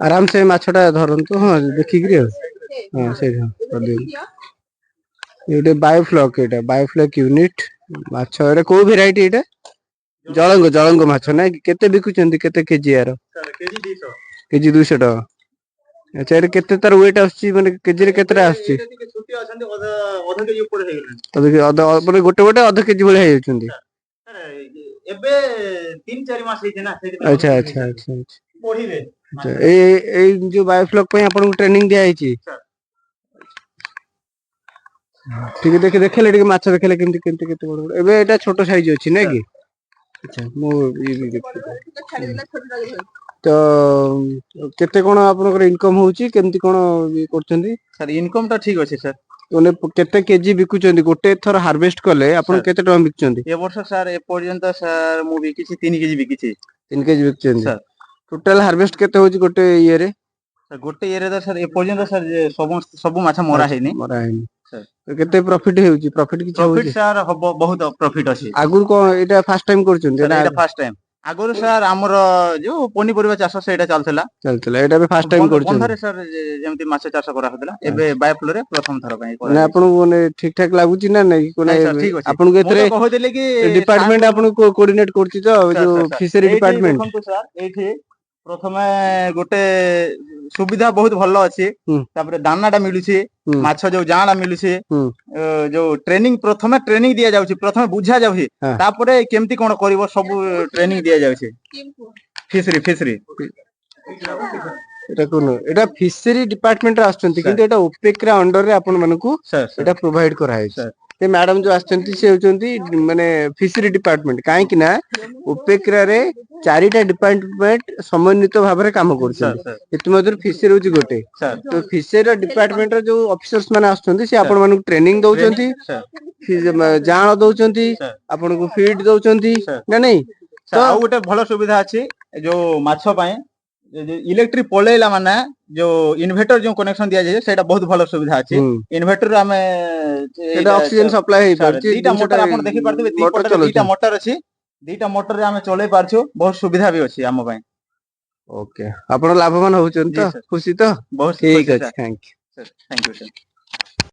आराम से माछटा धरतु हाँ देखिक हाँ से ये बायोफ्लॉक ये बायोफ्लॉक यूनिट माछ को भेराइटी ये जलंग जलंग माछ ना केते बिकुचंती केते केजी यार केजी 200 टका अच्छा ये केते तार वेट आछी माने केजी रे केतेटा आछी छोटी अछंती आधा केजी ऊपर हे गेलन आधा माने गोटे गोटे आधा केजी भले हे जंती एबे 3-4 मास हे ना अच्छा अच्छा अच्छा बढ़िबे ए जो बायोफ्लॉक पे आपन को ट्रेनिंग दिया है ठीक देखे देखेले टिके माछ देखेले केमती केमती केते बड़ बड़ एबे एटा छोटो साइज अछि नै कि अच्छा मो ये भी देख तो केते कोन आपनकर इनकम होउची केमती कोन करचंदी सर इनकम तो ठीक अछि सर ओने केते केजी बिकुचंदी गोटे थर हार्वेस्ट करले आपन केते टका बिकुचंदी ए वर्ष सर ए पर्यंत सर मु बिकिछि 3 केजी बिकिछि 3 केजी बिकुचंदी सर टोटल हार्वेस्ट केते होउची गोटे इये रे सर गोटे इये रे तो सर ए पर्यंत सर सब माछ मरा हैनी तो केते प्रॉफिट हेउची प्रॉफिट किछ होउची प्रॉफिट सर हबो बहुत प्रॉफिट अछि आगुर को एटा फर्स्ट टाइम करचंदी एटा फर्स्ट टाइम आगुर सर हमर जो पनी परिबा चाष सेटा चलतला एटा भी फर्स्ट टाइम करचंदी बंधरे सर जेमति माछ चाष करा होतला एबे बायोफ्लो रे प्रथम थर पई ना आपन कोने ठीक ठाक लागुची ना नै कोने आपन को एतरे कहदेले कि डिपार्टमेंट आपन को कोऑर्डिनेट करची तो जो फिशरी डिपार्टमेंट देखंतु सर एठी प्रथमे गोटे सुविधा बहुत भलो अछि तापर दानाटा मिलुछि माछ जो जाणा मिलुछि जो ट्रेनिंग प्रथमे ट्रेनिंग दिया जाउछि प्रथमे बुझा जाउछि तापरे केमति कोन करबो सब ट्रेनिंग दिया जाउछि फिशरी फिशरी एटा कोन एटा फिशरी डिपार्टमेंट रे आछंती किंतु एटा ओपेक रे अंडर रे आपन मानकू एटा प्रोवाइड करा है ते मैडम जो आछंती से होचंती माने फिशरी डिपार्टमेंट काहे कि ना ओपेक रे चारिटा डिपार्टमेंट समन्वित भाव रे काम करछन इतमधुर फिशरी होची गोटे तो फिशरी डिपार्टमेंट रे जो ऑफिसर्स माने आछंती से आपन मानकू ट्रेनिंग दउचंती जाण दउचंती आपन को फीड दउचंती ना नहीं तो आ गोटे भलो सुविधा अछि जो माछ पय इलेक्ट्रिक पळेला माने जो इन्वर्टर जो कनेक्शन दिया जाय सेटा बहुत भलो सुविधा अछि इन्वर्टर रे हमें एटा ऑक्सीजन सप्लाई हे परछि दीटा मोटर आपन देखि परथिबे दीटा मोटर अछि दीटा मोटर रे हमें चले पारछु बहुत सुविधा भी अछि हम पय ओके आपन लाभवान होउछन तो खुशी तो बहुत ठीक अछि thank you sir thank you sir